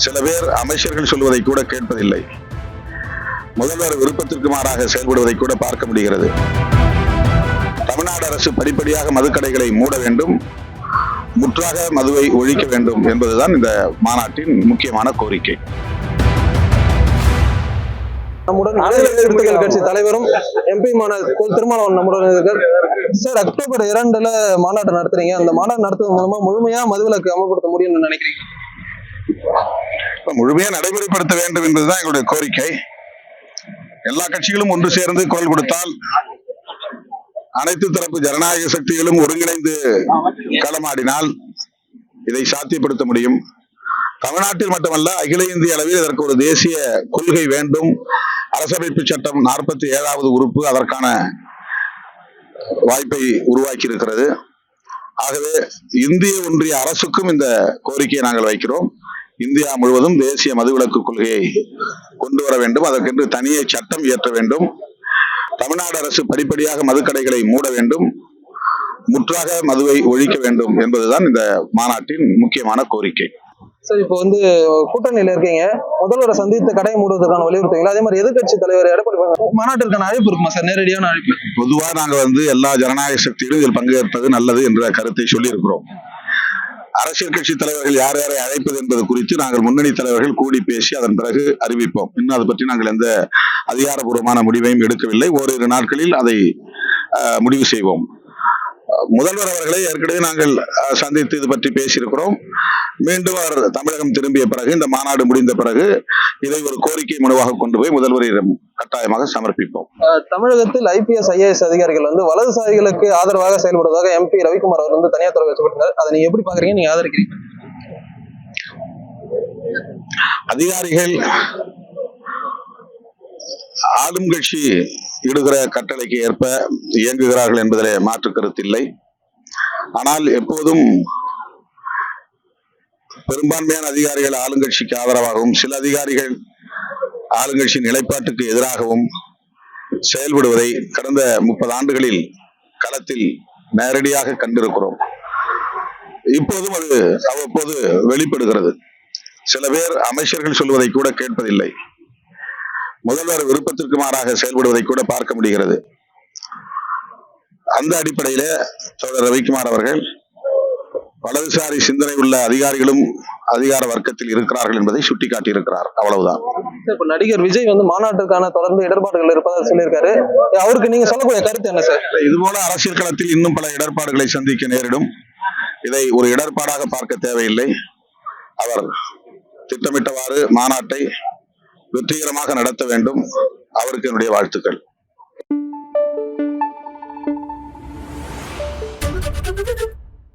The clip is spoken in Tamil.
சில பேர் அமைச்சர்கள் சொல்வதை கூட கேட்பதில்லை. முதல்வர் விருப்பத்திற்கு மாறாக செயல்படுவதை கூட பார்க்க முடிகிறது. தமிழ்நாடு அரசு படிப்படியாக மதுக்கடைகளை மூட வேண்டும், முற்றாக மதுவை ஒழிக்க வேண்டும் என்பதுதான் இந்த மாநாட்டின் முக்கியமான கோரிக்கை. நம்முடன் விடுதலை கட்சி தலைவரும் எம்பியுமான திருமாவளவன் நம்முடன் இருக்கார். சார், அக்டோபர் 2 மாநாட்டை நடத்துறீங்க. அந்த மாநாடு நடத்துவதன் மூலமா முழுமையா மதுவிலக்கு அமல்படுத்த முடியும்னு நினைக்கிறீங்க? முழுமையா நடைமுறைப்படுத்த வேண்டும் என்பதுதான் எங்களுடைய கோரிக்கை. எல்லா கட்சிகளும் ஒன்று சேர்ந்து குரல் கொடுத்தால், அனைத்து தரப்பு ஜனநாயக சக்திகளும் ஒருங்கிணைந்து களமாடினால் இதை சாத்தியப்படுத்த முடியும். தமிழ்நாட்டில் மட்டுமல்ல, அகில இந்திய அளவில் இதற்கு ஒரு தேசிய கொள்கை வேண்டும். அரசமைப்பு சட்டம் 47வது உறுப்பு அதற்கான வாய்ப்பை உருவாக்கி இருக்கிறது. ஆகவே இந்திய ஒன்றிய அரசுக்கும் இந்த கோரிக்கையை நாங்கள் வைக்கிறோம். இந்தியா முழுவதும் தேசிய மதுவிலக்கு கொள்கையை கொண்டு வர வேண்டும். அதற்கென்று தனியே சட்டம் இயற்ற வேண்டும். தமிழ்நாடு அரசு படிப்படியாக மதுக்கடைகளை மூட வேண்டும், முற்றாக மதுவை ஒழிக்க வேண்டும் என்பதுதான் இந்த மாநாட்டின் முக்கியமான கோரிக்கை. சார், இப்போ கூட்டணியில இருக்கீங்க, முதல்வரை சந்தித்து கடையை மூடுவதற்கான வலியுறுத்தீங்களா? அதே மாதிரி எதிர்கட்சி தலைவர் எடப்பாடி மாநாட்டிற்கான அழைப்பு இருக்குமா சார்? நேரடியான அழைப்பு. பொதுவாக நாங்கள் எல்லா ஜனநாயக சக்திகளும் இதில் பங்கேற்பது நல்லது என்ற கருத்தை சொல்லி இருக்கிறோம். அரசியல் கட்சி தலைவர்கள் யார் யாரை அழைப்பது என்பது குறித்து நாங்கள் முன்னணி தலைவர்கள் கூடி பேசி அதன் பிறகு அறிவிப்போம். இன்னும் அதை பற்றி நாங்கள் எந்த அதிகாரபூர்வமான முடிவையும் எடுக்கவில்லை. ஓரிரு நாட்களில் அதை முடிவு செய்வோம். முதல்வர் அவர்களை ஏற்கனவே நாங்கள் சந்தித்து இது பற்றி பேசியிருக்கிறோம். மீண்டும் அவர் தமிழகம் திரும்பிய பிறகு, இந்த மாநாடு முடிந்த பிறகு இதை ஒரு கோரிக்கை மனுவாக கொண்டு போய் முதல்வரிடம் கட்டாயமாக சமர்ப்பிப்போம். தமிழகத்தில் IPS IAS அதிகாரிகள் வலதுசாரிகளுக்கு ஆதரவாக செயல்படுவதாக MP ரவிக்குமார் அவர் தனியார் துறை வச்சுப்பட்டார். அதை நீங்க எப்படி பாக்குறீங்க? நீங்க ஆதரிக்கிறீங்க? அதிகாரிகள் ஆளும் கட்சி இடுகிற கட்டளைக்கு ஏற்ப இயங்குகிறார்கள் என்பதிலே மாற்று கருத்து இல்லை. ஆனால் எப்போதும் பெரும்பான்மையான அதிகாரிகள் ஆளுங்கட்சிக்கு ஆதரவாகவும், சில அதிகாரிகள் ஆளுங்கட்சி நிலைப்பாட்டுக்கு எதிராகவும் செயல்படுவதை கடந்த 30 ஆண்டுகளில் களத்தில் நேரடியாக கண்டிருக்கிறோம். இப்போதும் அது அவ்வப்போது வெளிப்படுகிறது. சில பேர் அமைச்சர்கள் சொல்வதை கூட கேட்பதில்லை, முதல்வர் விருப்பத்திற்கு மாறாக செயல்படுவதை கூட பார்க்க முடிகிறது. அந்த அடிப்படையில தோழர் ரவிக்குமார் அவர்கள் வலதுசாரி சிந்தனை உள்ள அதிகாரிகளும் அதிகார வர்க்கத்தில் இருக்கிறார்கள் என்பதை சுட்டிக்காட்டி இருக்கிறார். அவ்வளவுதான். இப்ப நடிகர் விஜய் மாநாட்டுக்கான தொடர்ந்து இடர்பாடுகள் இருப்பதாக சொல்லியிருக்காரு. அவருக்கு நீங்க சொல்லக்கூடிய கருத்து என்ன சார்? இது போல அரசியல் களத்தில் இன்னும் பல இடர்பாடுகளை சந்திக்க நேரிடும். இதை ஒரு இடர்பாடாக பார்க்க தேவையில்லை. அவர் திட்டமிட்டவாறு மாநாட்டை வெற்றிகரமாக நடத்த வேண்டும். அவருக்கு என்னுடைய வாழ்த்துக்கள்.